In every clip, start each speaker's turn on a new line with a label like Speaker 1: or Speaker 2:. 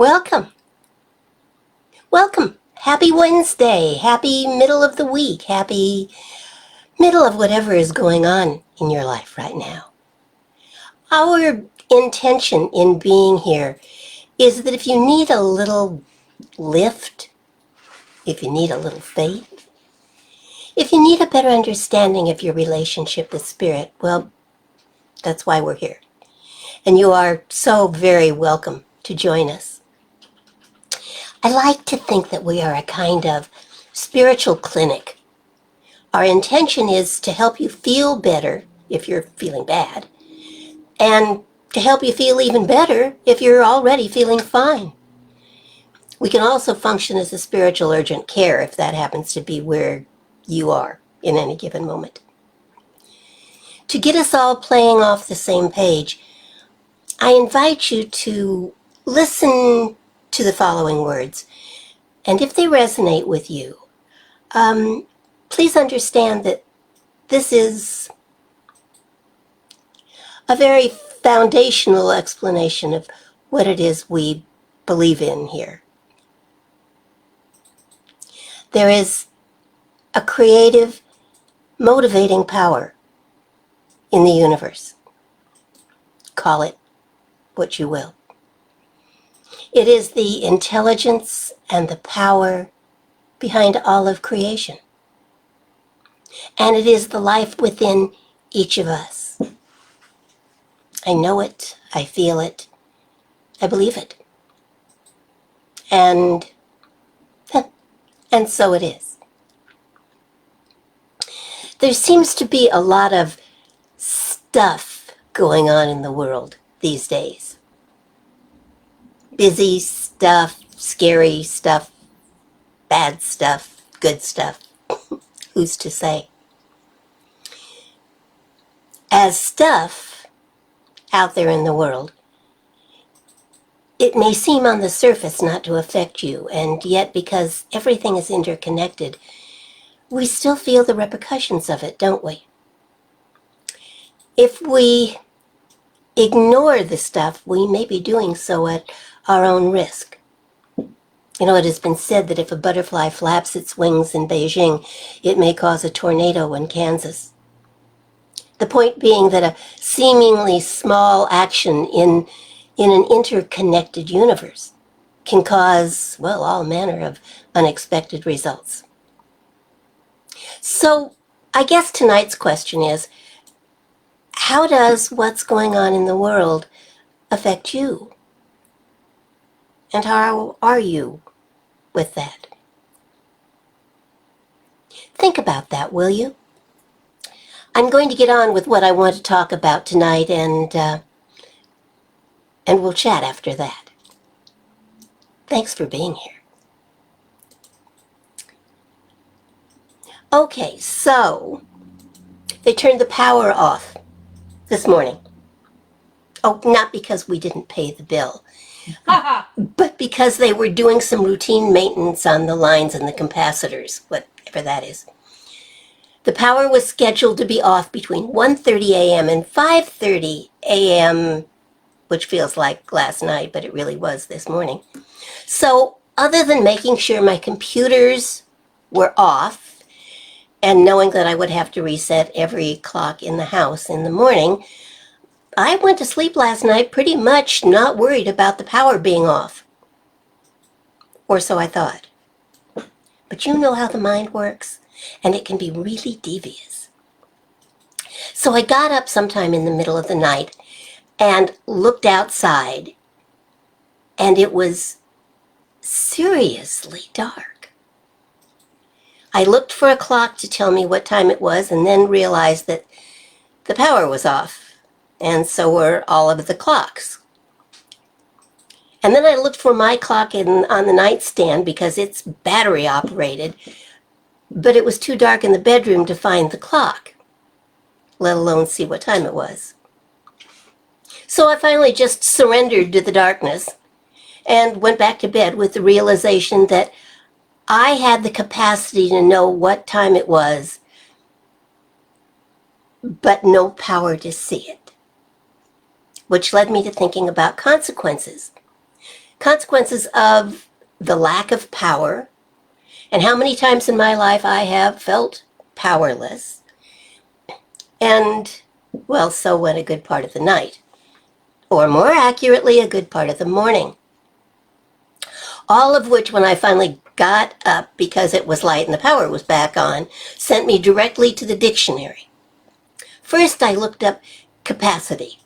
Speaker 1: Welcome. Welcome. Happy Wednesday. Happy middle of the week. Happy middle of whatever is going on in your life right now. Our intention in being here is that if you need a little lift, if you need a little faith, if you need a better understanding of your relationship with Spirit, well, that's why we're here. And you are so very welcome to join us. I like to think that we are a kind of spiritual clinic. Our intention is to help you feel better if you're feeling bad, and to help you feel even better if you're already feeling fine. We can also function as a spiritual urgent care if that happens to be where you are in any given moment. To get us all playing off the same page, I invite you to listen to the following words, and if they resonate with you, please understand that this is a very foundational explanation of what it is we believe in here. There is a creative, motivating power in the universe. Call it what you will. It is the intelligence and the power behind all of creation. And it is the life within each of us. I know it, I feel it, I believe it. And so it is. There seems to be a lot of stuff going on in the world these days. Busy stuff, scary stuff, bad stuff, good stuff. Who's to say? As stuff out there in the world, it may seem on the surface not to affect you, and yet because everything is interconnected, we still feel the repercussions of it, don't we? If we ignore the stuff, we may be doing so at our own risk. You know, it has been said that if a butterfly flaps its wings in Beijing, it may cause a tornado in Kansas. The point being that a seemingly small action in an interconnected universe can cause, well, all manner of unexpected results. So I guess tonight's question is, how does what's going on in the world affect you? And how are you with that? Think about that, will you? I'm going to get on with what I want to talk about tonight, and we'll chat after that. Thanks for being here. Okay, so they turned the power off this morning. Oh, not because we didn't pay the bill, but because they were doing some routine maintenance on the lines and the capacitors, whatever that is. The power was scheduled to be off between 1:30 a.m. and 5:30 a.m., which feels like last night, but it really was this morning. So other than making sure my computers were off and knowing that I would have to reset every clock in the house in the morning, I went to sleep last night pretty much not worried about the power being off. Or so I thought. But you know how the mind works, and it can be really devious. So I got up sometime in the middle of the night and looked outside, and it was seriously dark. I looked for a clock to tell me what time it was, and then realized that the power was off, and so were all of the clocks. And then I looked for my clock on the nightstand because it's battery operated, but it was too dark in the bedroom to find the clock, let alone see what time it was. So I finally just surrendered to the darkness and went back to bed with the realization that I had the capacity to know what time it was, but no power to see it, which led me to thinking about consequences. consequences of the lack of power, and how many times in my life I have felt powerless, and, well, so went a good part of the night, or more accurately, a good part of the morning. All of which, when I finally got up because it was light and the power was back on, sent me directly to the dictionary. First, I looked up capacity,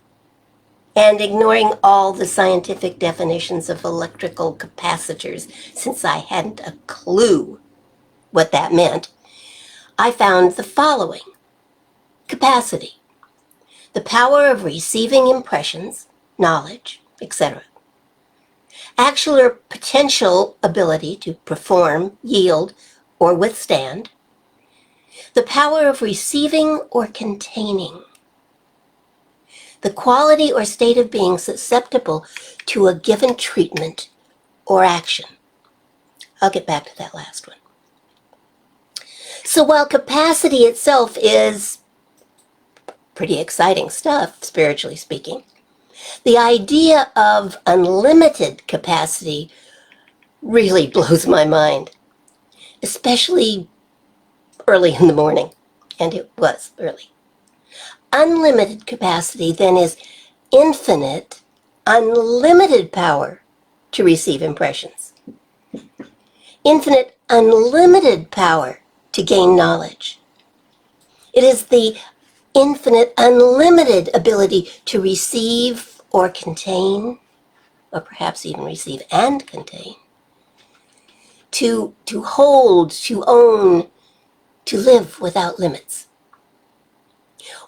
Speaker 1: and ignoring all the scientific definitions of electrical capacitors, since I hadn't a clue what that meant, I found the following. Capacity: the power of receiving impressions, knowledge, etc. Actual or potential ability to perform, yield, or withstand. The power of receiving or containing. The quality or state of being susceptible to a given treatment or action. I'll get back to that last one. So while capacity itself is pretty exciting stuff, spiritually speaking, the idea of unlimited capacity really blows my mind, especially early in the morning, and it was early. Unlimited capacity then is infinite, unlimited power to receive impressions. Infinite, unlimited power to gain knowledge. It is the infinite, unlimited ability to receive or contain, or perhaps even receive and contain, to hold, to own, to live without limits.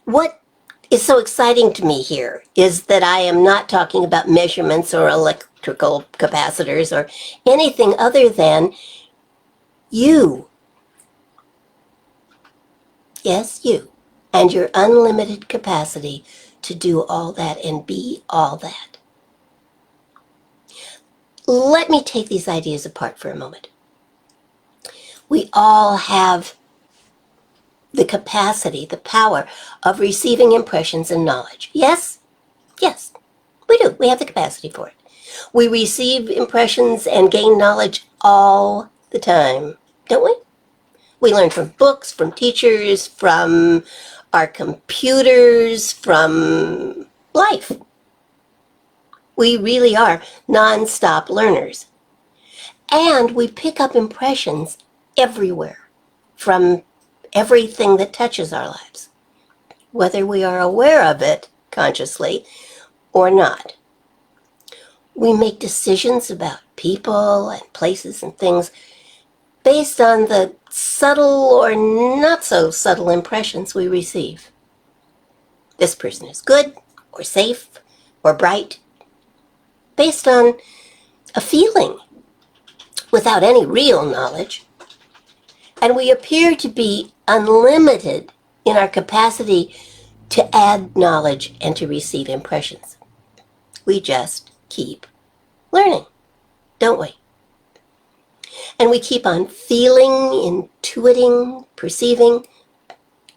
Speaker 1: What is so exciting to me here is that I am not talking about measurements or electrical capacitors or anything other than you. Yes, you. And your unlimited capacity to do all that and be all that. Let me take these ideas apart for a moment. We all have the capacity, the power of receiving impressions and knowledge. Yes? Yes, we do. We have the capacity for it. We receive impressions and gain knowledge all the time, don't we? We learn from books, from teachers, from our computers, from life. We really are non-stop learners. And we pick up impressions everywhere from everything that touches our lives, whether we are aware of it consciously or not. We make decisions about people and places and things based on the subtle or not so subtle impressions we receive. This person is good or safe or bright, based on a feeling without any real knowledge. And we appear to be unlimited in our capacity to add knowledge and to receive impressions. We just keep learning, don't we? And we keep on feeling, intuiting, perceiving,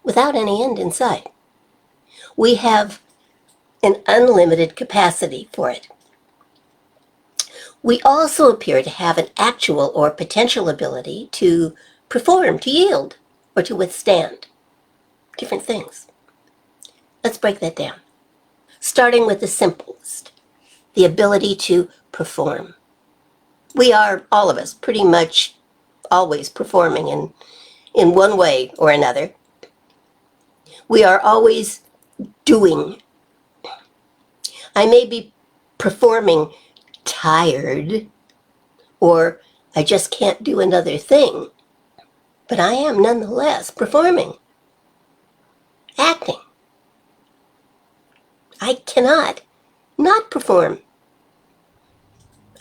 Speaker 1: without any end in sight. We have an unlimited capacity for it. We also appear to have an actual or potential ability to perform, to yield, or to withstand different things. Let's break that down. Starting with the simplest, the ability to perform. We are, all of us, pretty much always performing in one way or another. We are always doing. I may be performing tired, or I just can't do another thing, but I am nonetheless performing, acting. I cannot not perform.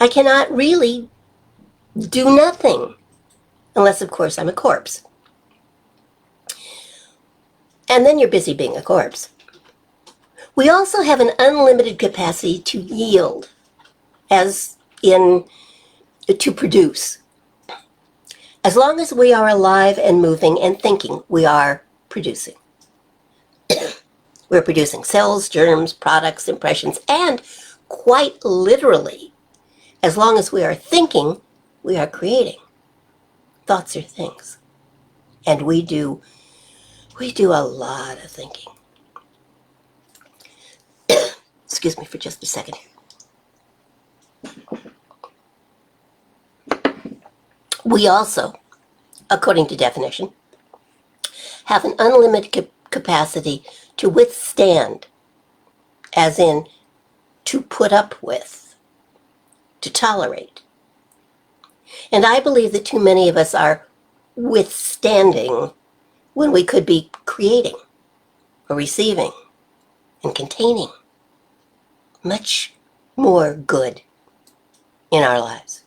Speaker 1: I cannot really do nothing, unless, of course, I'm a corpse. And then you're busy being a corpse. We also have an unlimited capacity to yield, as in to produce. As long as we are alive and moving and thinking, we are producing. We're producing cells, germs, products, impressions, and quite literally As long as we are thinking, we are creating. Thoughts are things. And we do a lot of thinking. Excuse me for just a second here. We also, according to definition, have an unlimited capacity to withstand, as in to put up with, to tolerate. And I believe that too many of us are withstanding when we could be creating or receiving and containing much more good in our lives.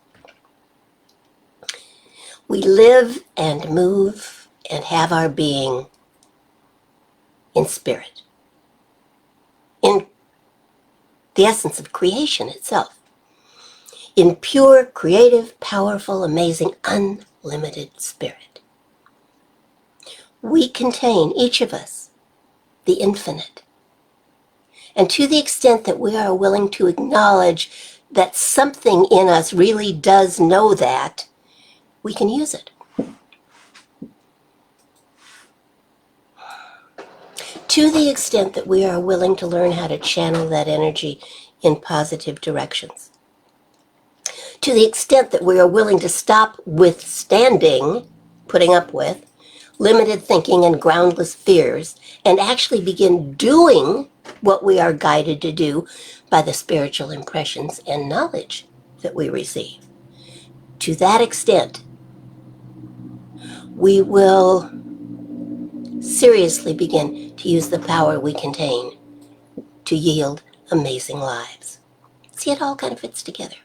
Speaker 1: We live and move and have our being in spirit, in the essence of creation itself, in pure, creative, powerful, amazing, unlimited spirit. We contain, each of us, the infinite. And to the extent that we are willing to acknowledge that something in us really does know that, we can use it. To the extent that we are willing to learn how to channel that energy in positive directions. To the extent that we are willing to stop withstanding, putting up with, limited thinking and groundless fears, and actually begin doing what we are guided to do by the spiritual impressions and knowledge that we receive. To that extent, we will seriously begin to use the power we contain to yield amazing lives. See, it all kind of fits together.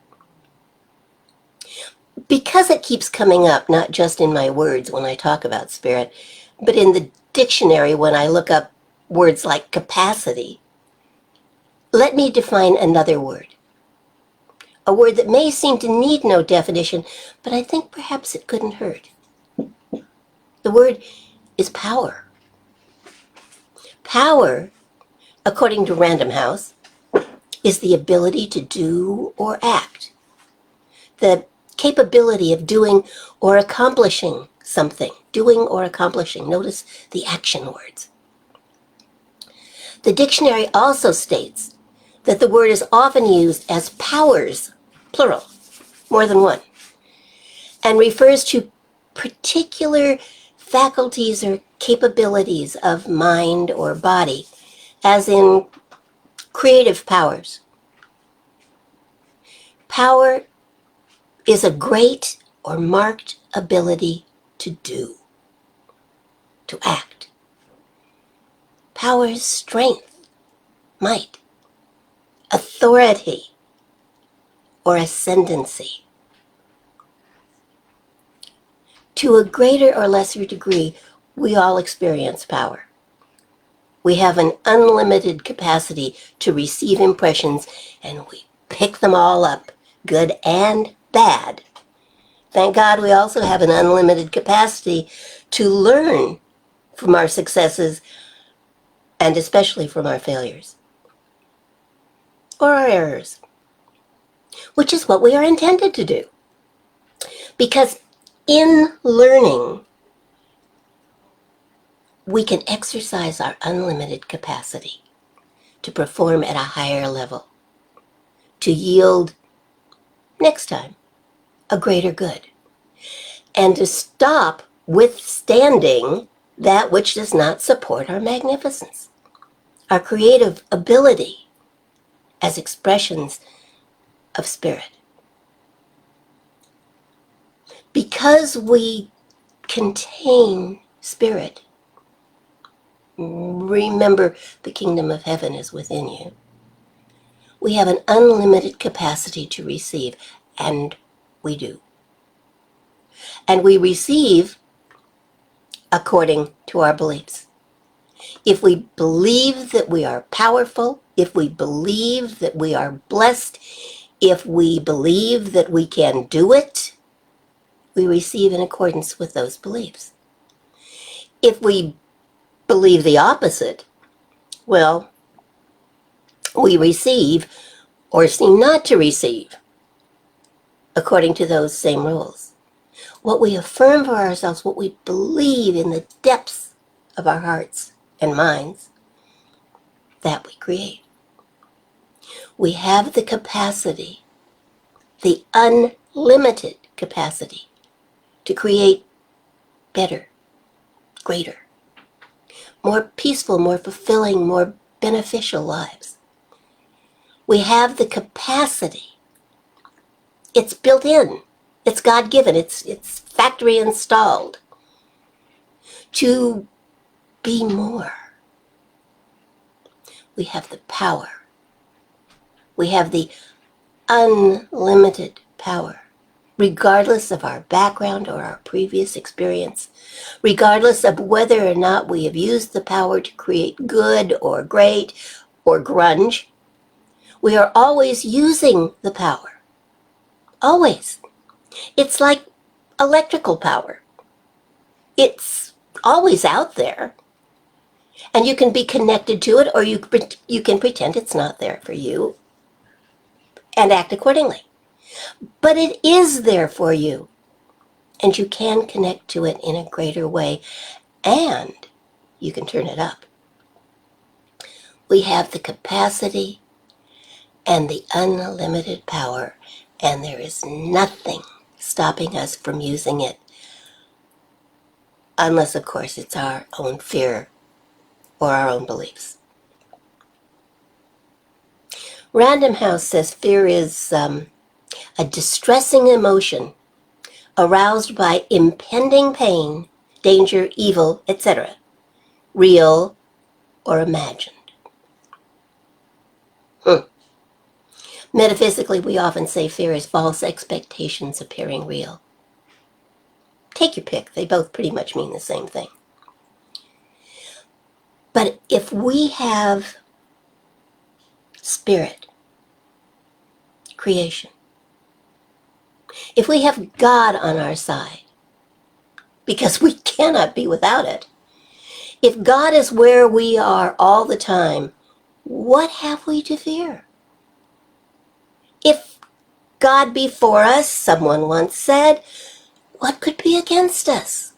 Speaker 1: Because it keeps coming up, not just in my words when I talk about spirit, but in the dictionary when I look up words like capacity, let me define another word. A word that may seem to need no definition, but I think perhaps it couldn't hurt. The word is power. Power, according to Random House, is the ability to do or act. The capability of doing or accomplishing something. Doing or accomplishing. Notice the action words. The dictionary also states that the word is often used as powers, plural, more than one, and refers to particular faculties or capabilities of mind or body, as in creative powers. Power is a great or marked ability to do, to act. Power is strength, might, authority, or ascendancy. To a greater or lesser degree, we all experience power. We have an unlimited capacity to receive impressions, and we pick them all up, good and bad. Thank God we also have an unlimited capacity to learn from our successes and especially from our failures or our errors, which is what we are intended to do. Because in learning, we can exercise our unlimited capacity to perform at a higher level, to yield, next time, a greater good, and to stop withstanding that which does not support our magnificence, our creative ability as expressions of spirit. Because we contain spirit, remember the kingdom of heaven is within you. We have an unlimited capacity to receive, and we do. And we receive according to our beliefs. If we believe that we are powerful, if we believe that we are blessed, if we believe that we can do it, we receive in accordance with those beliefs. If we believe the opposite, well, we receive or seem not to receive according to those same rules. What we affirm for ourselves, what we believe in the depths of our hearts and minds, that we create. We have the capacity, the unlimited capacity, to create better, greater, more peaceful, more fulfilling, more beneficial lives. We have the capacity. It's built in. It's God-given. It's factory installed to be more. We have the power. We have the unlimited power, regardless of our background or our previous experience, regardless of whether or not we have used the power to create good or great or grunge. We are always using the power. Always. It's like electrical power. It's always out there. And you can be connected to it, or you can pretend it's not there for you and act accordingly. But it is there for you, and you can connect to it in a greater way, and you can turn it up. We have the capacity and the unlimited power, and there is nothing stopping us from using it, unless, of course, it's our own fear or our own beliefs. Random House says fear is a distressing emotion aroused by impending pain, danger, evil, etc., real or imagined. Metaphysically, we often say fear is false expectations appearing real. Take your pick. They both pretty much mean the same thing. But if we have spirit, creation, if we have God on our side, because we cannot be without it, if God is where we are all the time, what have we to fear? If God be for us, someone once said, what could be against us?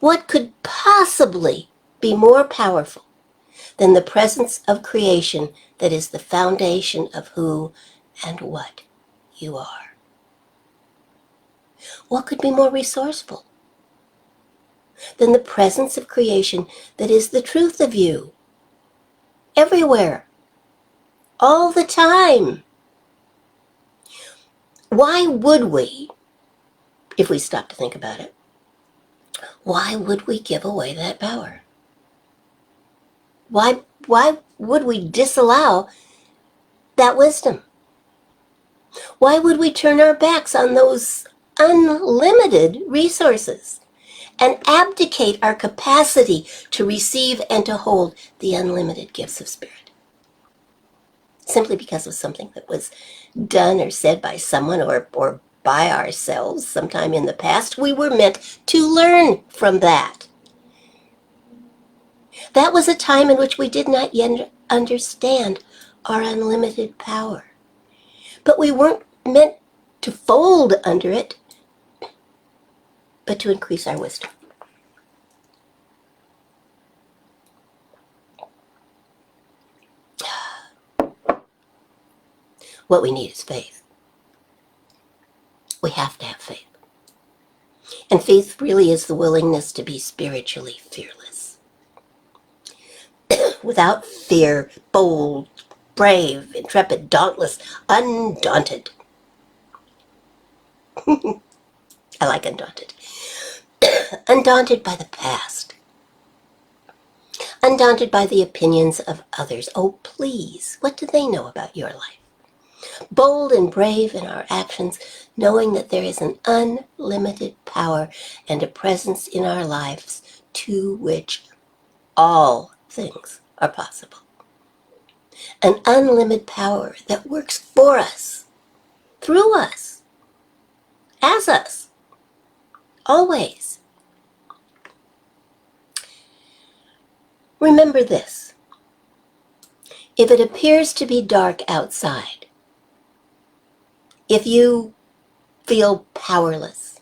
Speaker 1: What could possibly be more powerful than the presence of creation that is the foundation of who and what you are? What could be more resourceful than the presence of creation that is the truth of you? Everywhere, all the time. Why would we, if we stop to think about it, why would we give away that power? Why would we disallow that wisdom? Why would we turn our backs on those unlimited resources and abdicate our capacity to receive and to hold the unlimited gifts of spirit? Simply because of something that was done or said by someone or by ourselves sometime in the past. We were meant to learn from that. That was a time in which we did not yet understand our unlimited power. But we weren't meant to fold under it, but to increase our wisdom. What we need is faith. We have to have faith. And faith really is the willingness to be spiritually fearless. Without fear, bold, brave, intrepid, dauntless, undaunted. I like undaunted. Undaunted by the past. Undaunted by the opinions of others. Oh, please, what do they know about your life? Bold and brave in our actions, knowing that there is an unlimited power and a presence in our lives to which all things are possible. An unlimited power that works for us, through us, as us, always. Remember this. If it appears to be dark outside, if you feel powerless,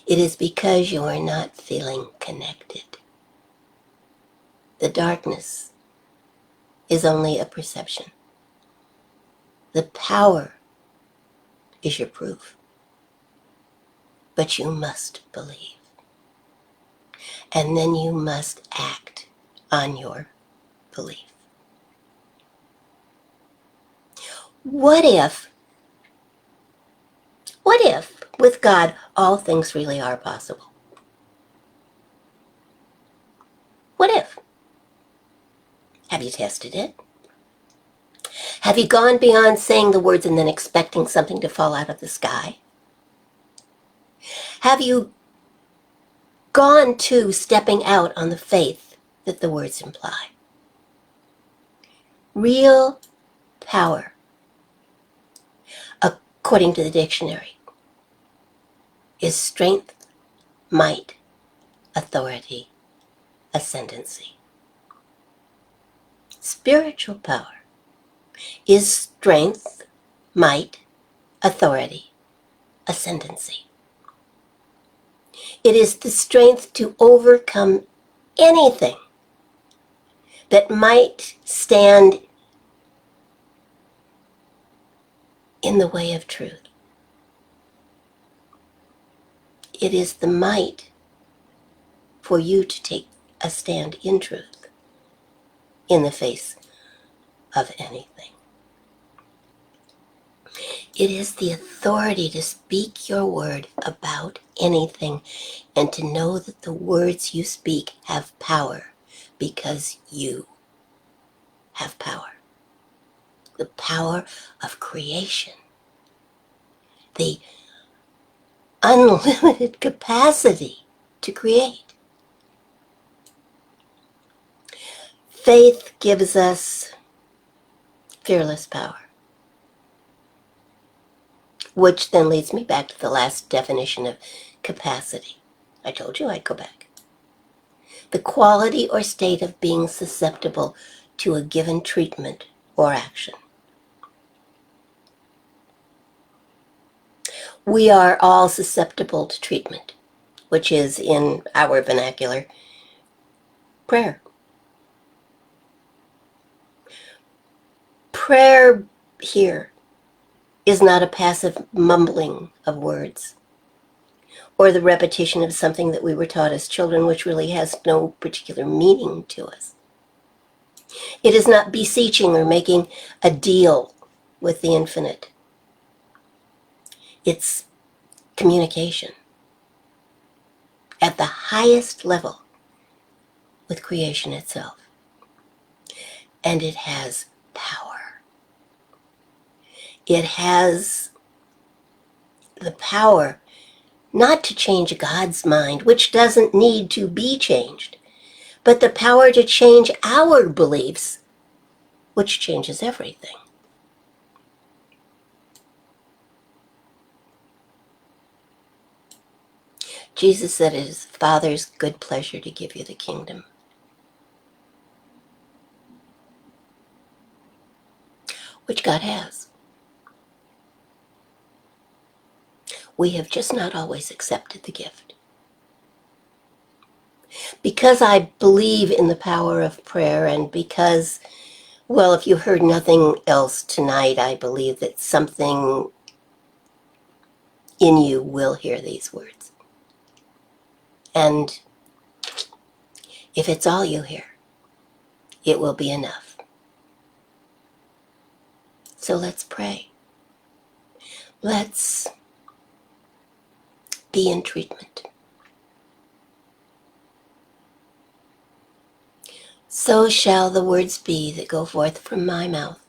Speaker 1: it is because you are not feeling connected. The darkness is only a perception. The power is your proof. But you must believe. And then you must act on your belief. What if with God all things really are possible? What if? Have you tested it? Have you gone beyond saying the words and then expecting something to fall out of the sky? Have you gone to stepping out on the faith that the words imply? Real power, according to the dictionary, is strength, might, authority, ascendancy. Spiritual power is strength, might, authority, ascendancy. It is the strength to overcome anything that might stand in the way of truth. It is the might for you to take a stand in truth in the face of anything. It is the authority to speak your word about anything and to know that the words you speak have power because you have power. The power of creation. The unlimited capacity to create. Faith gives us fearless power. Which then leads me back to the last definition of capacity. I told you I'd go back. The quality or state of being susceptible to a given treatment or action. We are all susceptible to treatment, which is, in our vernacular, prayer. Prayer here is not a passive mumbling of words or the repetition of something that we were taught as children, which really has no particular meaning to us. It is not beseeching or making a deal with the infinite. It's communication at the highest level with creation itself. And it has power. It has the power not to change God's mind, which doesn't need to be changed, but the power to change our beliefs, which changes everything. Jesus said it is the Father's good pleasure to give you the kingdom. Which God has. We have just not always accepted the gift. Because I believe in the power of prayer and because, well, if you heard nothing else tonight, I believe that something in you will hear these words. And if it's all you hear, it will be enough. So let's pray. Let's be in treatment. So shall the words be that go forth from my mouth.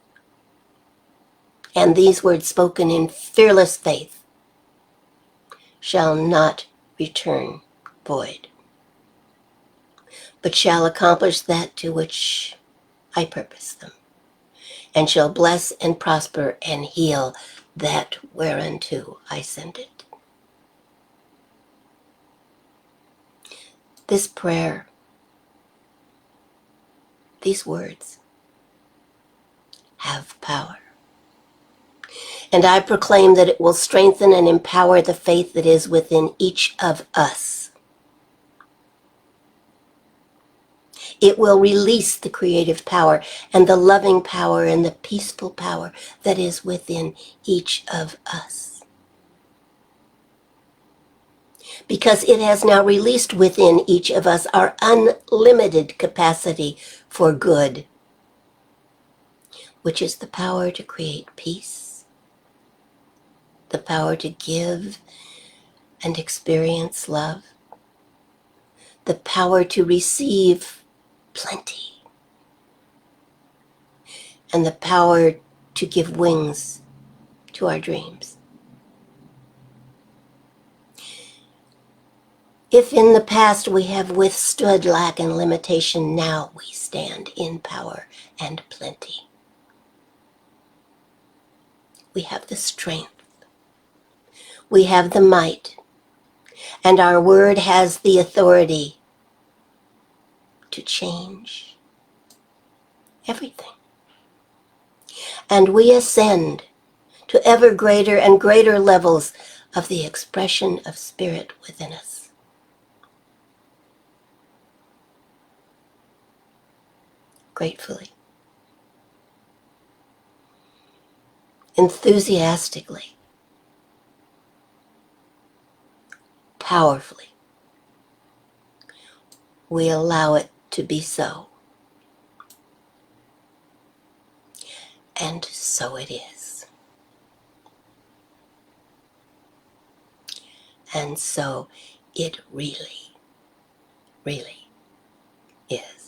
Speaker 1: And these words spoken in fearless faith shall not return void, but shall accomplish that to which I purpose them, and shall bless and prosper and heal that whereunto I send it. This prayer, these words, have power. And I proclaim that it will strengthen and empower the faith that is within each of us. It will release the creative power and the loving power and the peaceful power that is within each of us. Because it has now released within each of us our unlimited capacity for good, which is the power to create peace, the power to give and experience love, the power to receive plenty, and the power to give wings to our dreams. If in the past we have withstood lack and limitation, now we stand in power and plenty. We have the strength. We have the might. And our word has the authority to change everything. And we ascend to ever greater and greater levels of the expression of spirit within us. Gratefully, enthusiastically, powerfully, we allow it to be so. And so it is. And so it really, really is.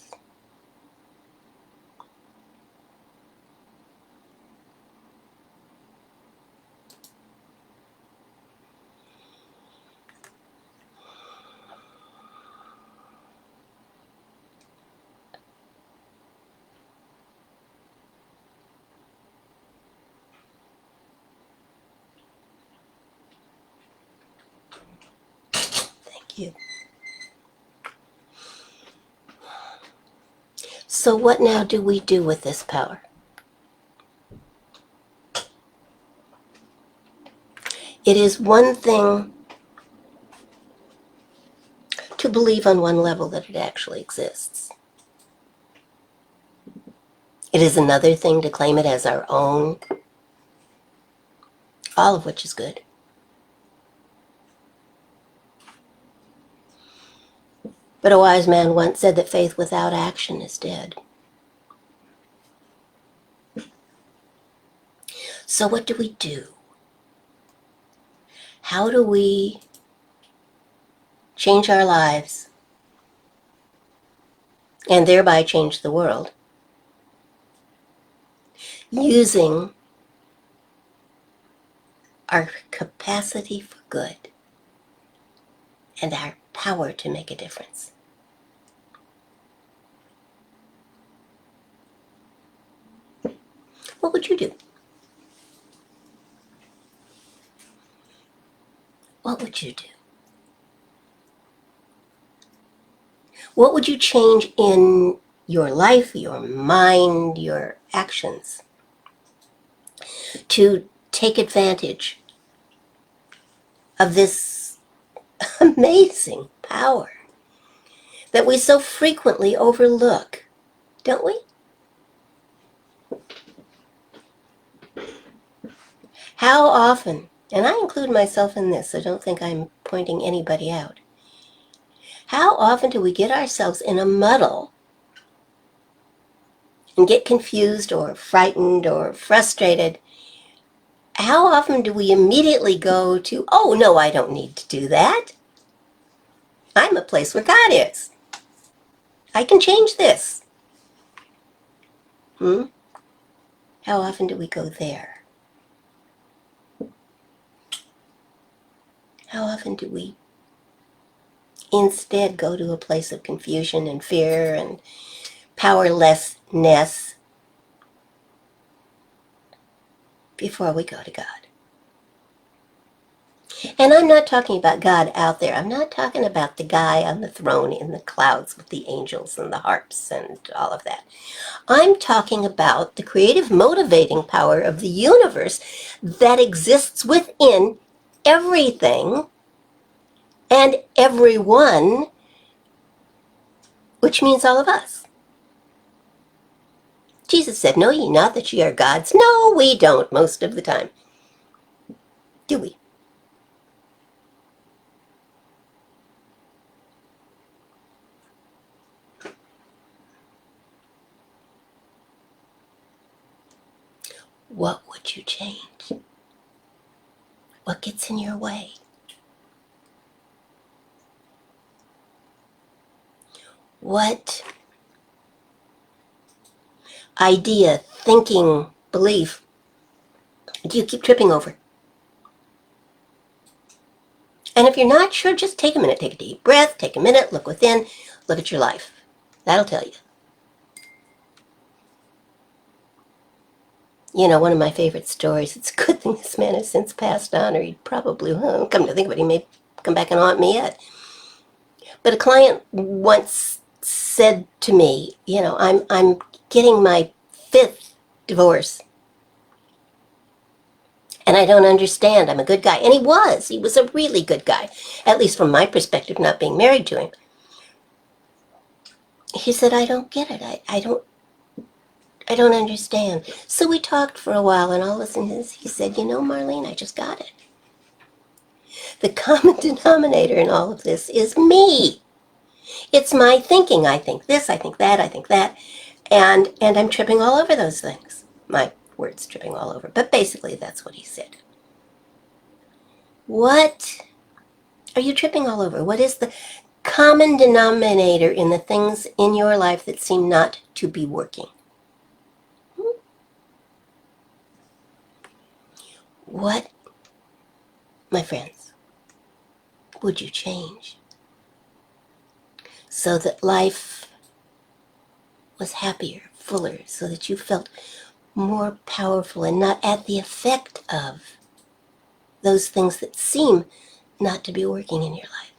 Speaker 1: Thank you. So what now do we do with this power? It is one thing to believe on one level that it actually exists. It is another thing to claim it as our own, all of which is good. But a wise man once said that faith without action is dead. So what do we do? How do we change our lives and thereby change the world using our capacity for good and our power to make a difference? What would you do? What would you do? What would you change in your life, your mind, your actions to take advantage of this amazing power that we so frequently overlook, don't we? How often, and I include myself in this, so don't think I'm pointing anybody out. How often do we get ourselves in a muddle and get confused or frightened or frustrated? How often do we immediately go to, oh, no, I don't need to do that. I'm a place where God is. I can change this. How often do we go there? How often do we instead go to a place of confusion and fear and powerlessness before we go to God? And I'm not talking about God out there. I'm not talking about the guy on the throne in the clouds with the angels and the harps and all of that. I'm talking about the creative motivating power of the universe that exists within everything and everyone, which means all of us. Jesus said, "Know ye not that ye are gods?" No, we don't most of the time. Do we? What would you change? What gets in your way? What idea, thinking, belief do you keep tripping over? And if you're not sure, just take a minute, take a deep breath, take a minute, look within, look at your life. That'll tell you. You know, one of my favorite stories, it's a good thing this man has since passed on, or he'd probably, come to think of it, he may come back and haunt me yet. But a client once said to me, you know, I'm getting my 5th divorce. And I don't understand. I'm a good guy. And he was. He was a really good guy, at least from my perspective, not being married to him. He said, I don't get it. I don't understand. So we talked for a while, and all of a sudden he said, you know, Marlene, I just got it. The common denominator in all of this is me. It's my thinking. I think this, I think that, I think that. And I'm tripping all over those things. My words tripping all over. But basically, that's what he said. What are you tripping all over? What is the common denominator in the things in your life that seem not to be working? What, my friends, would you change so that life was happier, fuller, so that you felt more powerful and not at the effect of those things that seem not to be working in your life?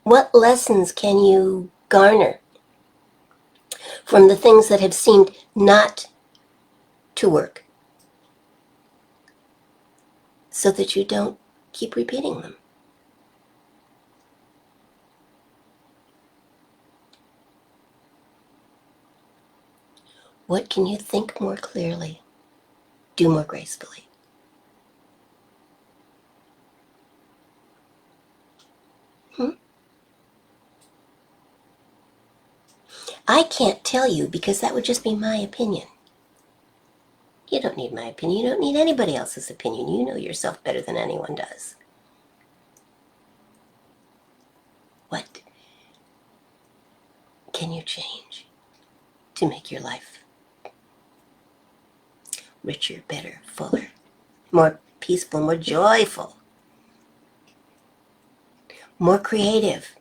Speaker 1: What lessons can you garner from the things that have seemed not to work so that you don't keep repeating them? What can you think more clearly, do more gracefully? I can't tell you because that would just be my opinion. You don't need my opinion. You don't need anybody else's opinion. You know yourself better than anyone does. What can you change to make your life richer, better, fuller, more peaceful, more joyful, more creative?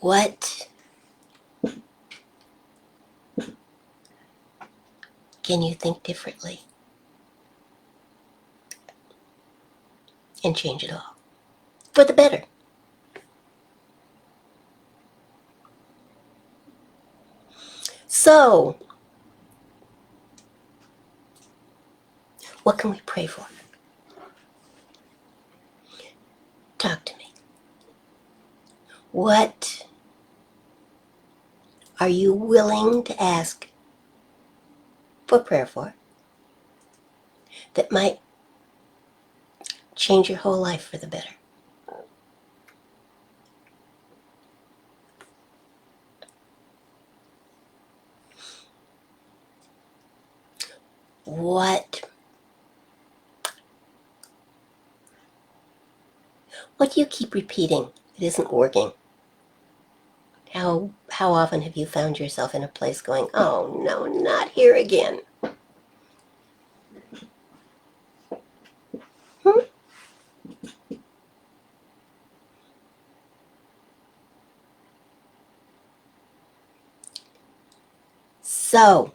Speaker 1: What can you think differently and change it all for the better? So, what can we pray for? Talk to me. What are you willing to ask for prayer for that might change your whole life for the better? What do you keep repeating that isn't working? How often have you found yourself in a place going, oh no, not here again? Hmm? So,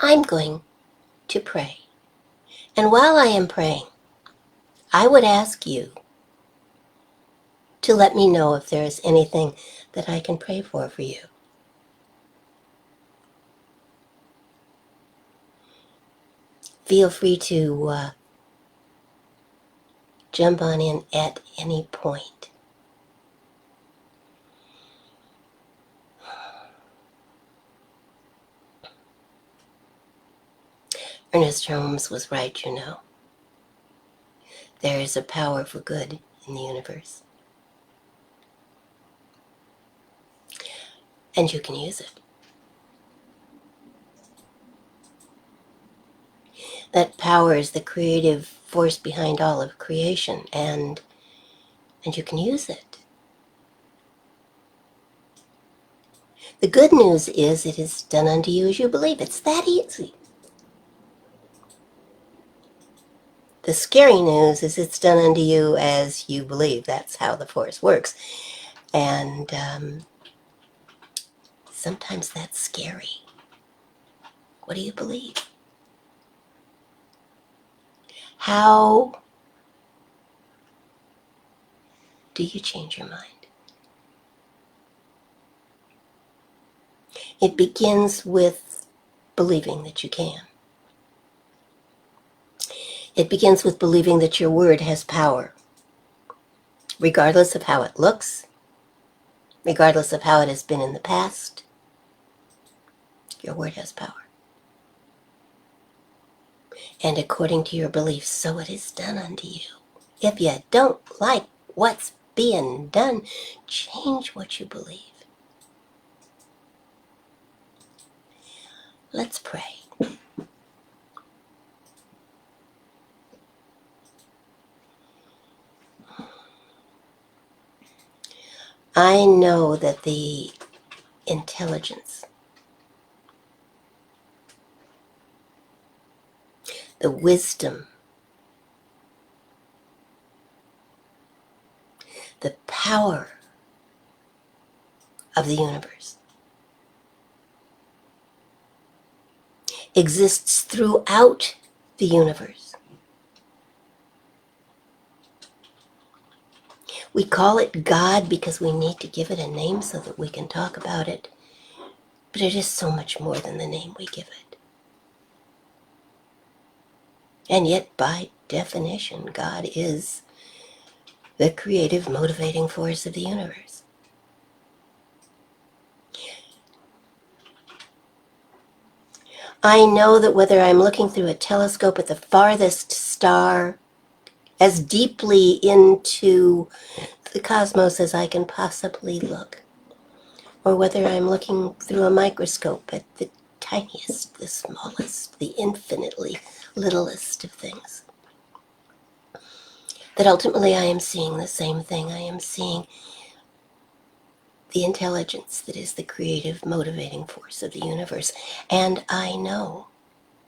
Speaker 1: I'm going to pray. And while I am praying, I would ask you to let me know if there is anything that I can pray for you. Feel free to jump on in at any point. Ernest Holmes was right, you know. There is a power for good in the universe. And you can use it. That power is the creative force behind all of creation, and you can use it. The good news is it is done unto you as you believe. It's that easy. The scary news is it's done unto you as you believe. That's how the force works. And sometimes that's scary. What do you believe? How do you change your mind? It begins with believing that you can. It begins with believing that your word has power, regardless of how it looks, regardless of how it has been in the past. Your word has power. And according to your beliefs, so it is done unto you. If you don't like what's being done, change what you believe. Let's pray. I know that the intelligence, the wisdom, the power of the universe exists throughout the universe. We call it God because we need to give it a name so that we can talk about it. But it is so much more than the name we give it. And yet, by definition, God is the creative, motivating force of the universe. I know that whether I'm looking through a telescope at the farthest star, as deeply into the cosmos as I can possibly look, or whether I'm looking through a microscope at the tiniest, the smallest, the infinitely littlest of things, that ultimately I am seeing the same thing. I am seeing the intelligence that is the creative, motivating force of the universe. And I know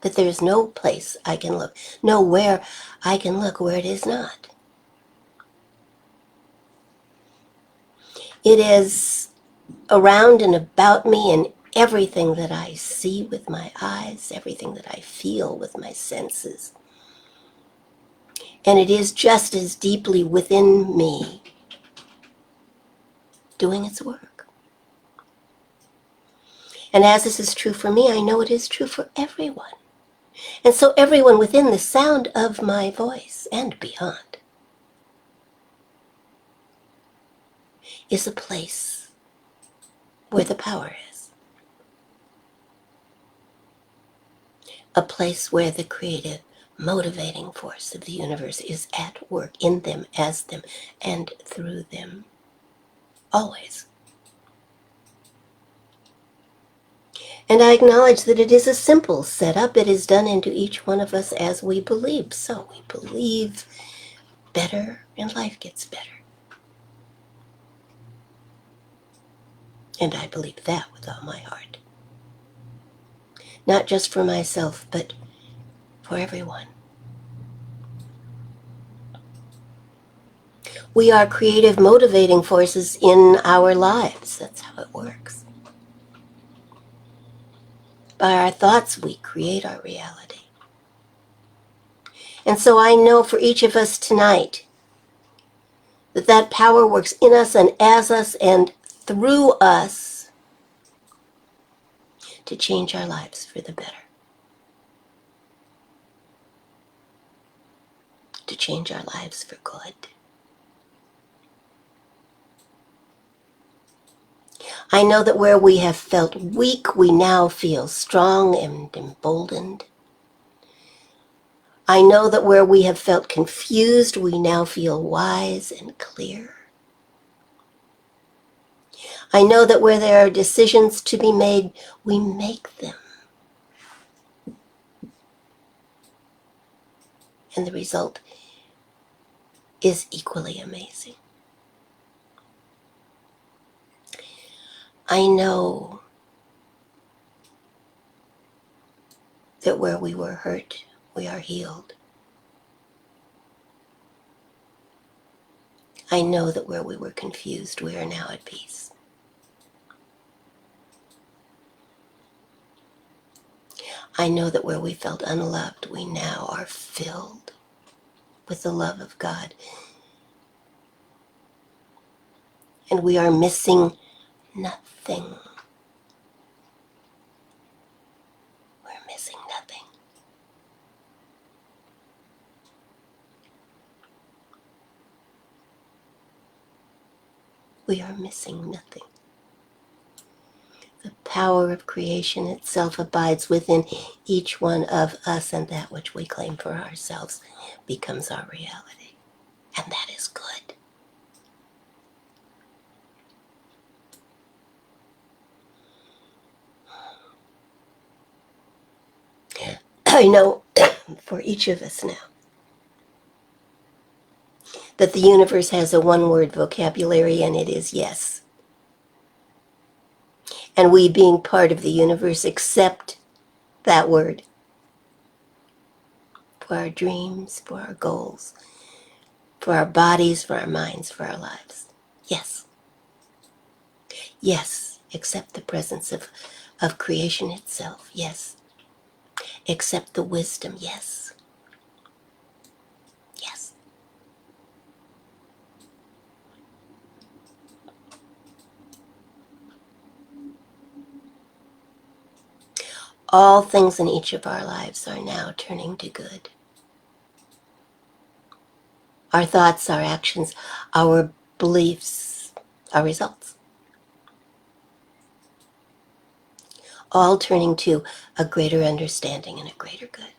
Speaker 1: that there is no place I can look, nowhere I can look where it is not. It is around and about me in everything that I see with my eyes, everything that I feel with my senses. And it is just as deeply within me, doing its work. And as this is true for me, I know it is true for everyone. And so everyone within the sound of my voice and beyond is a place where the power is. A place where the creative, motivating force of the universe is at work in them, as them, and through them. Always. And I acknowledge that it is a simple setup. It is done into each one of us as we believe. So we believe better and life gets better. And I believe that with all my heart. Not just for myself, but for everyone. We are creative, motivating forces in our lives. That's how it works. By our thoughts, we create our reality. And so I know for each of us tonight that that power works in us and as us and through us to change our lives for the better. To change our lives for good. I know that where we have felt weak, we now feel strong and emboldened. I know that where we have felt confused, we now feel wise and clear. I know that where there are decisions to be made, we make them. And the result is equally amazing. I know that where we were hurt, we are healed. I know that where we were confused, we are now at peace. I know that where we felt unloved, we now are filled with the love of God. And we are missing nothing. We're missing nothing. We are missing nothing. The power of creation itself abides within each one of us, and that which we claim for ourselves becomes our reality. And that is good. I know for each of us now that the universe has a one-word vocabulary, and it is yes. And we, being part of the universe, accept that word for our dreams, for our goals, for our bodies, for our minds, for our lives. Yes. Yes, accept the presence of creation itself. Yes. Accept the wisdom. Yes. Yes. All things in each of our lives are now turning to good. Our thoughts, our actions, our beliefs, our results. All turning to a greater understanding and a greater good.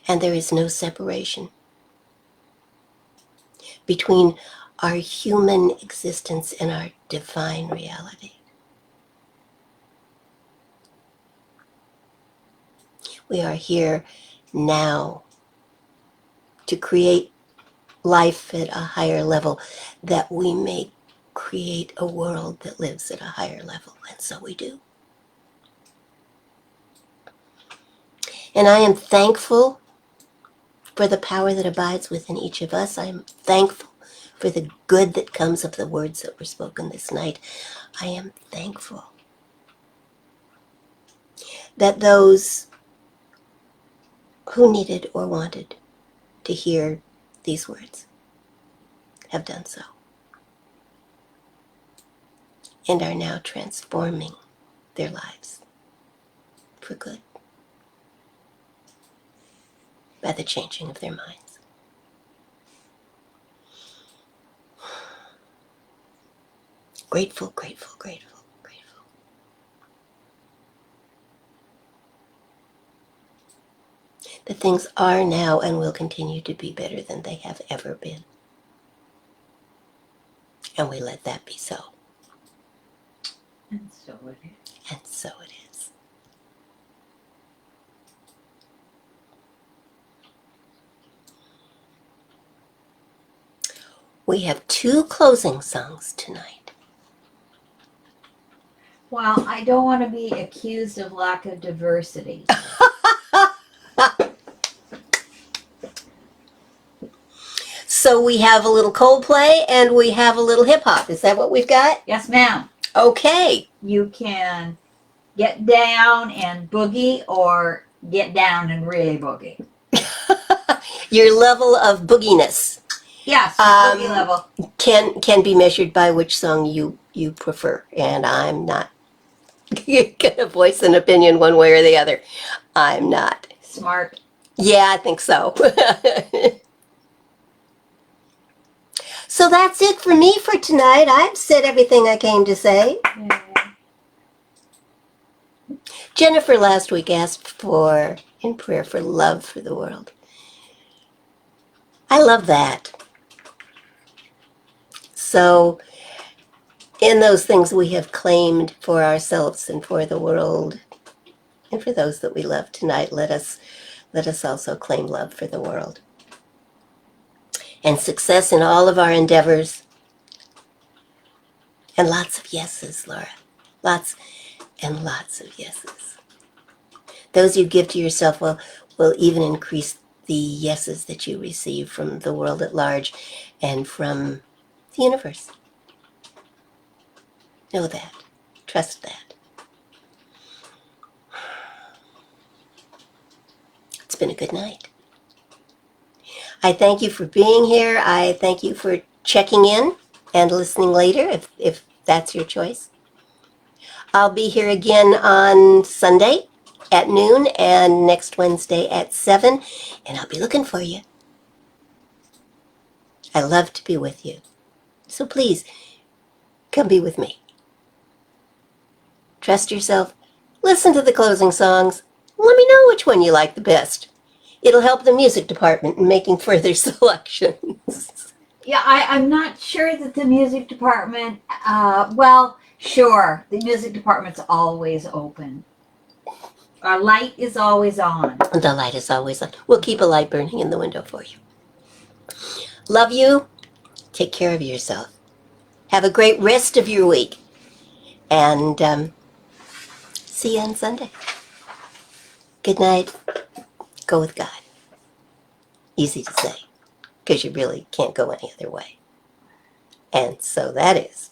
Speaker 1: And there is no separation between our human existence and our divine reality. We are here now to create life at a higher level, that we may create a world that lives at a higher level, and so we do. And I am thankful for the power that abides within each of us. I am thankful for the good that comes of the words that were spoken this night. I am thankful that those who needed or wanted to hear these words have done so and are now transforming their lives for good by the changing of their minds. Grateful, grateful, grateful, grateful. That things are now and will continue to be better than they have ever been. And we let that be so.
Speaker 2: And so it is.
Speaker 1: And so it is. We have 2 closing songs tonight.
Speaker 2: Well, I don't want to be accused of lack of diversity.
Speaker 1: So we have a little Coldplay and we have a little hip hop. Is that what we've got?
Speaker 2: Yes, ma'am.
Speaker 1: Okay.
Speaker 2: You can get down and boogie or get down and really boogie.
Speaker 1: Your level of booginess
Speaker 2: Yes, your boogie
Speaker 1: um,
Speaker 2: level.
Speaker 1: can be measured by which song you prefer, and I'm not gonna voice an opinion one way or the other. I'm not.
Speaker 2: Smart.
Speaker 1: Yeah, I think so. So that's it for me for tonight. I've said everything I came to say. Jennifer last week asked for, in prayer, for love for the world. I love that. So, in those things we have claimed for ourselves and for the world, and for those that we love tonight, let us also claim love for the world. And success in all of our endeavors. And lots of yeses, Laura. Lots and lots of yeses. Those you give to yourself will even increase the yeses that you receive from the world at large and from the universe. Know that. Trust that. It's been a good night. I thank you for being here. I thank you for checking in and listening later if that's your choice. I'll be here again on Sunday at noon and next Wednesday at 7, and I'll be looking for you. I love to be with you. So please, come be with me. Trust yourself. Listen to the closing songs. Let me know which one you like the best. It'll help the music department in making further selections.
Speaker 2: Yeah, I'm not sure that the music department, well, sure, the music department's always open. Our light is always on.
Speaker 1: The light is always on. We'll keep a light burning in the window for you. Love you. Take care of yourself. Have a great rest of your week. And see you on Sunday. Good night. Go with God. Easy to say, because you really can't go any other way. And so that is